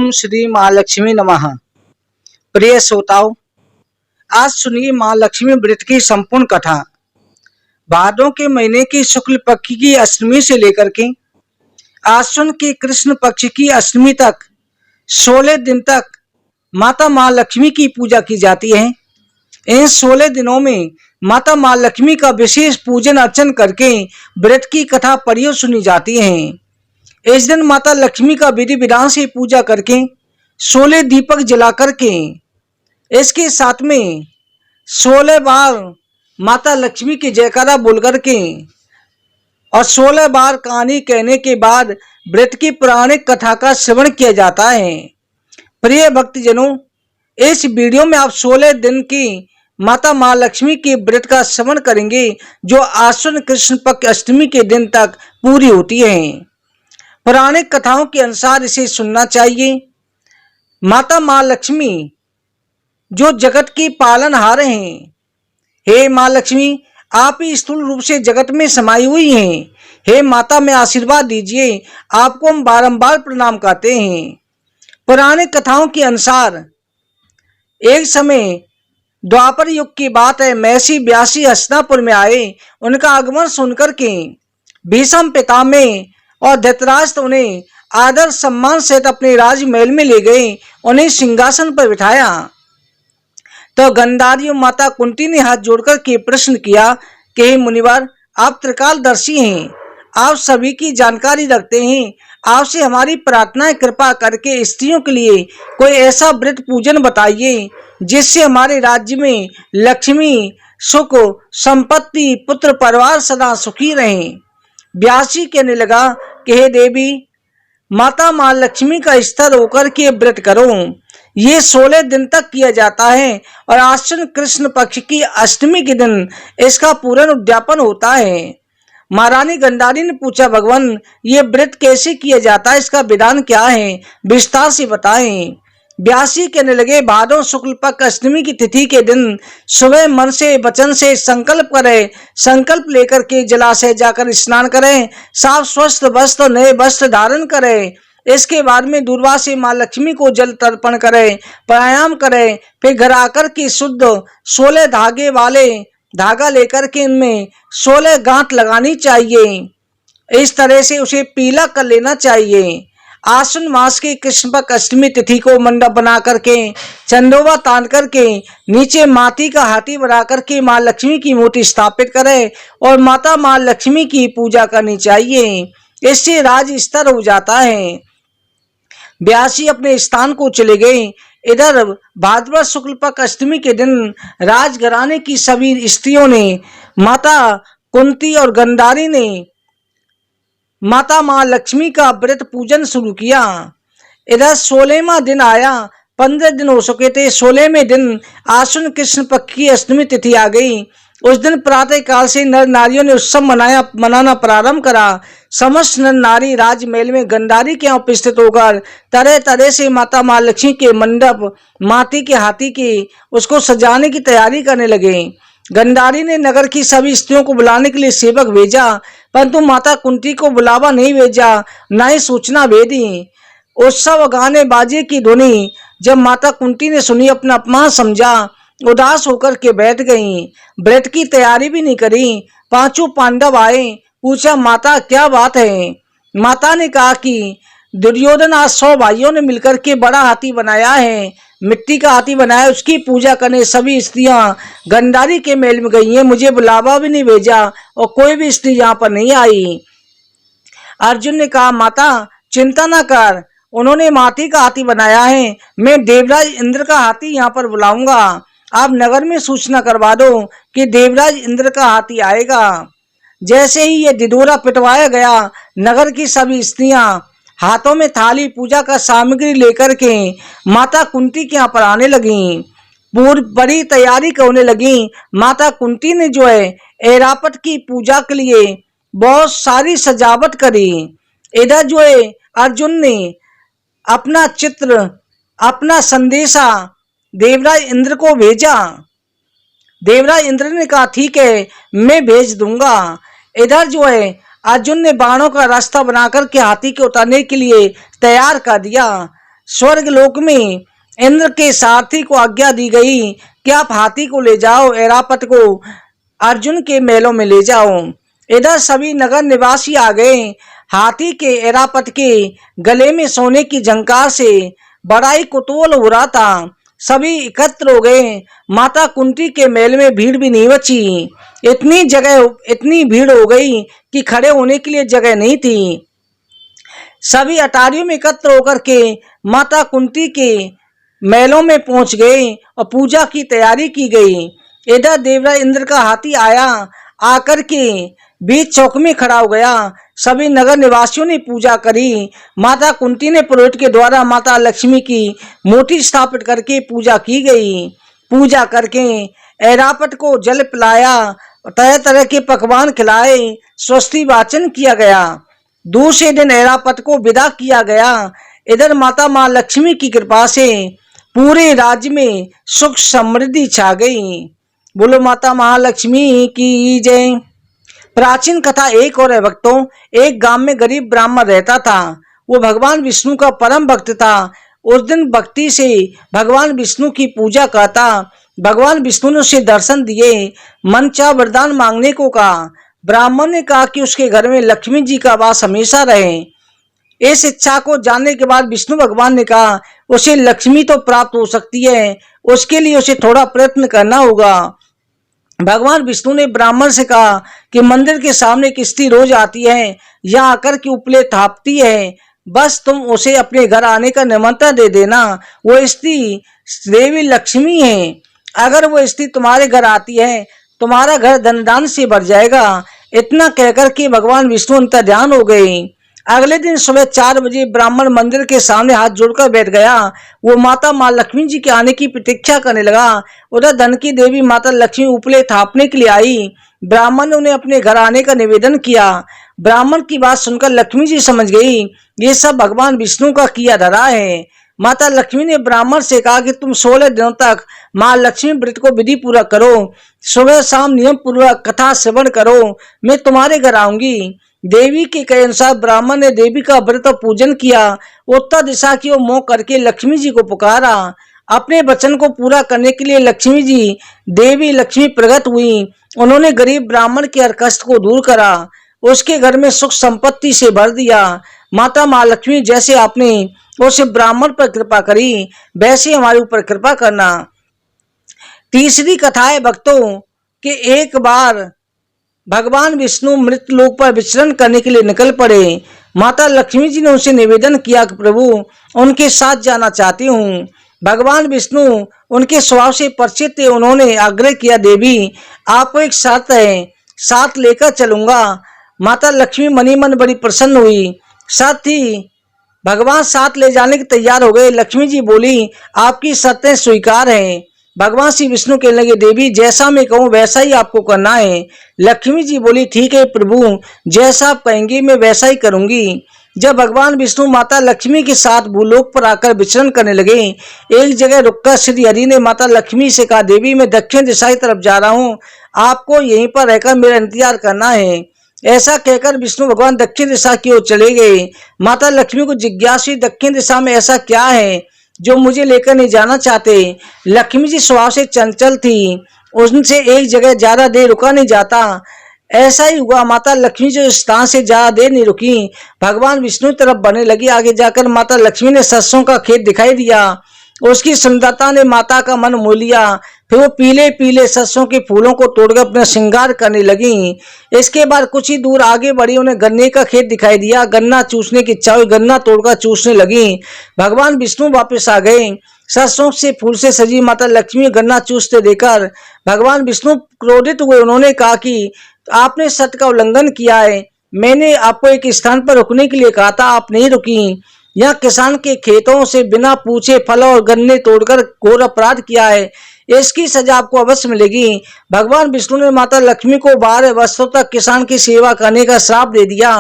ओम श्री महालक्ष्मी नमः। प्रिय श्रोताओं, आज सुनिए महालक्ष्मी व्रत की संपूर्ण कथा। भादों के महीने की शुक्ल पक्ष की अष्टमी से लेकर के आश्विन के कृष्ण पक्ष की अष्टमी तक 16 दिन तक माता महालक्ष्मी की पूजा की जाती है। इन 16 दिनों में माता महालक्ष्मी का विशेष पूजन अर्चन करके व्रत की कथा पढ़ी और सुनी जाती है। इस दिन माता लक्ष्मी का विधि विधान से पूजा करके 16 दीपक जला करके इसके साथ में 16 बार माता लक्ष्मी की जयकारा बोल करके और 16 बार कहानी कहने के बाद व्रत की पौराणिक कथा का श्रवण किया जाता है। प्रिय भक्तजनों, इस वीडियो में आप 16 दिन की माता महालक्ष्मी के व्रत का श्रवण करेंगे जो आश्विन कृष्ण पक्ष अष्टमी के दिन तक पूरी होती है। पौराणिक कथाओं के अनुसार इसे सुनना चाहिए। माता महालक्ष्मी जो जगत की पालनहार हैं, हे माँ लक्ष्मी, आप ही स्थूल रूप से जगत में समाई हुई हैं। हे माता, में आशीर्वाद दीजिए, आपको हम बारंबार प्रणाम करते हैं। पौराणिक कथाओं के अनुसार एक समय द्वापर युग की बात है, महर्षि व्यासी हस्तिनापुर में आए। उनका आगमन सुनकर के भीष्म पितामह और धृतराष्ट्र उन्हें आदर सम्मान सहित अपने राजमहल में ले गए, उन्हें सिंहासन पर बिठाया। तो गंधारी माता कुंती ने हाथ जोड़कर के प्रश्न किया कि हे मुनिवर, आप त्रिकालदर्शी हैं, आप सभी की जानकारी रखते हैं, आपसे हमारी प्रार्थना है, कृपा करके स्त्रियों के लिए कोई ऐसा व्रत पूजन बताइए जिससे हमारे राज्य में लक्ष्मी, सुख, संपत्ति, पुत्र परिवार सदा सुखी रहें। व्यासी कहने लगा कि हे देवी, माता महालक्ष्मी का स्तर होकर के व्रत करो। ये 16 दिन तक किया जाता है और आश्विन कृष्ण पक्ष की अष्टमी के दिन इसका पूर्ण उद्यापन होता है। महारानी गंधारी ने पूछा, भगवान, ये व्रत कैसे किया जाता है, इसका विधान क्या है, विस्तार से बताएं। व्यासी कहने लगे, भादों शुक्ल पक्ष अष्टमी की तिथि के दिन सुबह मन से वचन से संकल्प करें, संकल्प लेकर के जलाशय जाकर स्नान करें, साफ स्वस्थ वस्त्र नए वस्त्र धारण करें। इसके बाद में दूर्वा से माँ लक्ष्मी को जल तर्पण करें, प्राणायाम करें, फिर घर आकर के शुद्ध 16 धागे वाले धागा लेकर के इनमें 16 गांठ लगानी चाहिए। इस तरह से उसे पीला कर लेना चाहिए। आश्विन मास के कृष्ण पक्ष अष्टमी तिथि को मंडप बना करके चंदोवा तान करके नीचे माटी का हाथी बना करके माँ लक्ष्मी की मूर्ति स्थापित करें और माता माँ लक्ष्मी की पूजा करनी चाहिए। इससे राज स्तर हो जाता है। व्यासी अपने स्थान को चले गए। इधर भाद्रपद शुक्ल पक्ष अष्टमी के दिन राजघराने की सभी स्त्रियों ने, माता कुंती और गंधारी ने माता माँ लक्ष्मी का व्रत पूजन शुरू किया। इधर 16वां दिन आया, 15 दिन हो चुके थे। 16वें दिन आश्विन कृष्ण पक्ष की अष्टमी तिथि आ गई। उस दिन प्रातः काल से नर नारियों ने उत्सव मनाना प्रारंभ करा। समस्त नर नारी राजमहल में गंधारी के यहाँ उपस्थित होकर तरह तरह से माता महालक्ष्मी के मंडप, माटी के हाथी की उसको सजाने की तैयारी करने लगे। गंधारी ने नगर की सभी स्त्रियों को बुलाने के लिए सेवक भेजा, परंतु माता कुंती को बुलावा नहीं भेजा, न ही सूचना भेजी। उत्सव गाने बाजे की ध्वनि जब माता कुंती ने सुनी, अपना अपमान समझा, उदास होकर के बैठ गईं। व्रत की तैयारी भी नहीं करी। पांचों पांडव आए, पूछा, माता क्या बात है। माता ने कहा कि दुर्योधन आज 100 भाइयों ने मिलकर के बड़ा हाथी बनाया है, मिट्टी का हाथी बनाया, उसकी पूजा करने सभी स्त्रियां गंधारी के महल में गई हैं। मुझे बुलावा भी नहीं भेजा और कोई भी स्त्री यहाँ पर नहीं आई। अर्जुन ने कहा, माता चिंता ना कर, उन्होंने माटी का हाथी बनाया है, मैं देवराज इंद्र का हाथी यहाँ पर बुलाऊंगा। आप नगर में सूचना करवा दो कि देवराज इंद्र का हाथी आएगा। जैसे ही ये ढिढोरा पिटवाया गया, नगर की सभी स्त्रियां हाथों में थाली पूजा का सामग्री लेकर के माता कुंती के यहाँ पर आने लगी। बड़ी तैयारी करने लगी। माता कुंती ने जो है ऐरावत की पूजा के लिए बहुत सारी सजावट करी। इधर जो है अर्जुन ने अपना चित्र, अपना संदेशा देवराज इंद्र को भेजा। देवराज इंद्र ने कहा, ठीक है, मैं भेज दूंगा। इधर जो है अर्जुन ने बाणों का रास्ता बनाकर के हाथी के उतारने के लिए तैयार कर दिया। स्वर्ग लोक में इंद्र के सारथी को आज्ञा दी गई कि आप हाथी को ले जाओ, ऐरापत को अर्जुन के महलों में ले जाओ। इधर सभी नगर निवासी आ गए। हाथी के ऐरापत के गले में सोने की झंकार से बड़ा ही कुतूहल हो रहा था। सभी एकत्र हो गए। माता कुंती के महल में भीड़ भी नहीं बची। इतनी भीड़ हो गई कि खड़े होने के लिए जगह नहीं थी। सभी अटारियों में एकत्र होकर के माता कुंती के महलों में पहुंच गए और पूजा की तैयारी की गई। इधर देवराज इंद्र का हाथी आया, आकर के बीच चौक में खड़ा हो गया। सभी नगर निवासियों ने पूजा करी। माता कुंती ने पुरोहित के द्वारा माता लक्ष्मी की मूर्ति स्थापित करके पूजा की गई। पूजा करके ऐरापत को जल पिलाया, तरह तरह के पकवान खिलाए, स्वस्ति वाचन किया गया। दूसरे दिन ऐरापत को विदा किया गया। इधर माता मां लक्ष्मी की कृपा से पूरे राज्य में सुख समृद्धि छा गई। बोलो माता महालक्ष्मी की जय। प्राचीन कथा एक और है भक्तों। एक गांव में गरीब ब्राह्मण रहता था। वो भगवान विष्णु का परम भक्त था। उस दिन भक्ति से भगवान विष्णु की पूजा करता। भगवान विष्णु ने उसे दर्शन दिए, मन चाह वरदान मांगने को कहा। ब्राह्मण ने कहा कि उसके घर में लक्ष्मी जी का वास हमेशा रहे। इस इच्छा को जानने के बाद विष्णु भगवान ने कहा उसे लक्ष्मी तो प्राप्त हो सकती है, उसके लिए उसे थोड़ा प्रयत्न करना होगा। भगवान विष्णु ने ब्राह्मण से कहा कि मंदिर के सामने एक स्त्री रोज आती है, यहाँ आकर के उपले थापती है, बस तुम उसे अपने घर आने का निमंत्रण दे देना। वो स्त्री देवी लक्ष्मी है। अगर वो स्त्री तुम्हारे घर आती है, तुम्हारा घर धन दान से भर जाएगा। इतना कहकर के भगवान विष्णु अंतर्ध्यान हो गए। अगले दिन सुबह 4 बजे ब्राह्मण मंदिर के सामने हाथ जोड़कर बैठ गया। वो माता मां लक्ष्मी जी के आने की प्रतीक्षा करने लगा। उधर धन की देवी माता लक्ष्मी उपले थापने के लिए आई। ब्राह्मण ने उन्हें अपने घर आने का निवेदन किया। ब्राह्मण की बात सुनकर लक्ष्मी जी समझ गई ये सब भगवान विष्णु का किया धरा है। माता लक्ष्मी ने ब्राह्मण से कहा कि तुम 16 दिनों तक मां लक्ष्मी व्रत को विधि पूर्वक करो, सुबह शाम नियम पूर्वक कथा श्रवण करो, मैं तुम्हारे घर आऊंगी। देवी के कहे अनुसार ब्राह्मण ने देवी का व्रत पूजन किया। उत्तर दिशा की ओर मुंह करके लक्ष्मी जी को पुकारा। अपने वचन को पूरा करने के लिए लक्ष्मी जी देवी लक्ष्मी प्रकट हुई। उन्होंने गरीब ब्राह्मण के हर कष्ट को दूर करा, उसके घर में सुख संपत्ति से भर दिया। माता महालक्ष्मी जैसे आपने उस ब्राह्मण पर कृपा करी, वैसे हमारे ऊपर कृपा करना। तीसरी कथा है भक्तों कि एक बार भगवान विष्णु मृत लोक पर विचरण करने के लिए निकल पड़े। माता लक्ष्मी जी ने उनसे निवेदन किया कि प्रभु उनके साथ जाना चाहती हूँ। भगवान विष्णु उनके स्वभाव से परिचित थे। उन्होंने आग्रह किया देवी आपको एक शर्त है, साथ लेकर चलूंगा। माता लक्ष्मी मनी मन बड़ी प्रसन्न हुई। साथ ही भगवान साथ ले जाने के तैयार हो गए। लक्ष्मी जी बोली आपकी शर्तें स्वीकार हैं। भगवान श्री विष्णु कहने लगे देवी जैसा मैं कहूँ वैसा ही आपको करना है। लक्ष्मी जी बोली ठीक है प्रभु, जैसा आप कहेंगे मैं वैसा ही करूंगी। जब भगवान विष्णु माता लक्ष्मी के साथ भूलोक पर आकर विचरण करने लगे, एक जगह रुककर श्री हरि ने माता लक्ष्मी से कहा देवी मैं दक्षिण दिशा की तरफ जा रहा हूँ, आपको यहीं पर रहकर मेरा इंतजार करना है। ऐसा कहकर विष्णु भगवान दक्षिण दिशा की ओर चले गए। माता लक्ष्मी को जिज्ञासा दक्षिण दिशा में ऐसा क्या है जो मुझे लेकर नहीं जाना चाहते। लक्ष्मी जी स्वभाव से चंचल थी, उनसे एक जगह ज्यादा देर रुका नहीं जाता। ऐसा ही हुआ, माता लक्ष्मी जो स्थान से ज्यादा देर नहीं रुकी, भगवान विष्णु तरफ बढ़ने लगी। आगे जाकर माता लक्ष्मी ने सरसों का खेत दिखाई दिया। उसकी सुंदरता ने माता का मन मोह लिया। फिर वो पीले पीले सरसों के फूलों को तोड़कर अपना श्रृंगार करने लगी। इसके बाद कुछ ही दूर आगे बढ़ी, उन्हें गन्ने का खेत दिखाई दिया। गन्ना चूसने की इच्छा हुई, गन्ना तोड़कर चूसने लगी। भगवान विष्णु वापस आ गए। सरसों से फूल से सजी माता लक्ष्मी गन्ना चूसते देखकर भगवान विष्णु क्रोधित हुए। उन्होंने कहा कि आपने सत्य का उल्लंघन किया है। मैंने आपको एक स्थान पर रुकने के लिए कहा था, आप नहीं रुकी। यह किसान के खेतों से बिना पूछे फल और गन्ने तोड़कर घोर अपराध किया है, इसकी सजा आपको अवश्य मिलेगी। भगवान विष्णु ने माता लक्ष्मी को 12 वर्षों तक किसान की सेवा करने का श्राप दे दिया।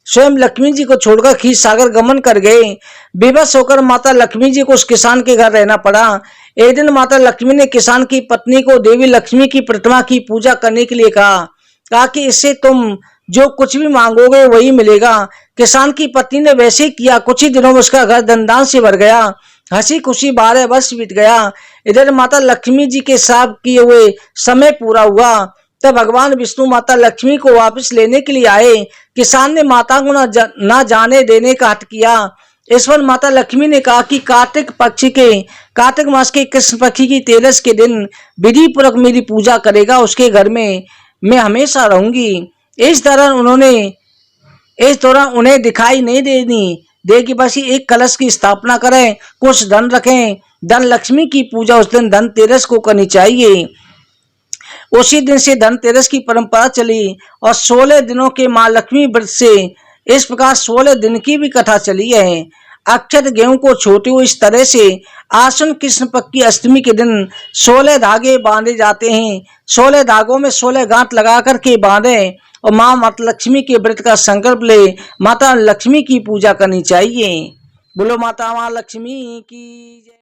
स्वयं लक्ष्मी जी को छोड़कर क्षीर सागर गमन कर गए। विवश होकर माता लक्ष्मी जी को उस किसान के घर रहना पड़ा। एक दिन माता लक्ष्मी ने किसान की पत्नी को देवी लक्ष्मी की प्रतिमा की पूजा करने के लिए कहा कि इससे तुम जो कुछ भी मांगोगे वही मिलेगा। किसान की पत्नी ने वैसे ही किया। कुछ ही दिनों में उसका घर धनदान से भर गया। हंसी खुशी 12 वर्ष बीत गया। इधर माता लक्ष्मी जी के साथ किए हुए समय पूरा हुआ। तब भगवान विष्णु माता लक्ष्मी को वापस लेने के लिए आए। किसान ने माता को ना जाने देने का हट किया। इस पर माता लक्ष्मी ने कहा कि कार्तिक मास के कृष्ण पक्ष की तेरस के दिन विधि पूर्वक मेरी पूजा करेगा, उसके घर में मैं हमेशा रहूंगी। इस दौरान उन्हें दिखाई नहीं देगी, बस एक कलश की स्थापना करें, कुछ धन रखें। धन लक्ष्मी की पूजा उस दिन धनतेरस को करनी चाहिए। उसी दिन से धनतेरस की परंपरा चली और 16 दिनों के मां लक्ष्मी व्रत से इस प्रकार 16 दिन की भी कथा चली है। अक्षत गेहूं को छोटे हुए इस तरह से आश्विन कृष्ण पक्ष की अष्टमी के दिन 16 धागे बांधे जाते हैं। 16 धागों में 16 गांठ लगा करके बांधे और माता लक्ष्मी के व्रत का संकल्प ले माता लक्ष्मी की पूजा करनी चाहिए। बोलो माता लक्ष्मी की जय।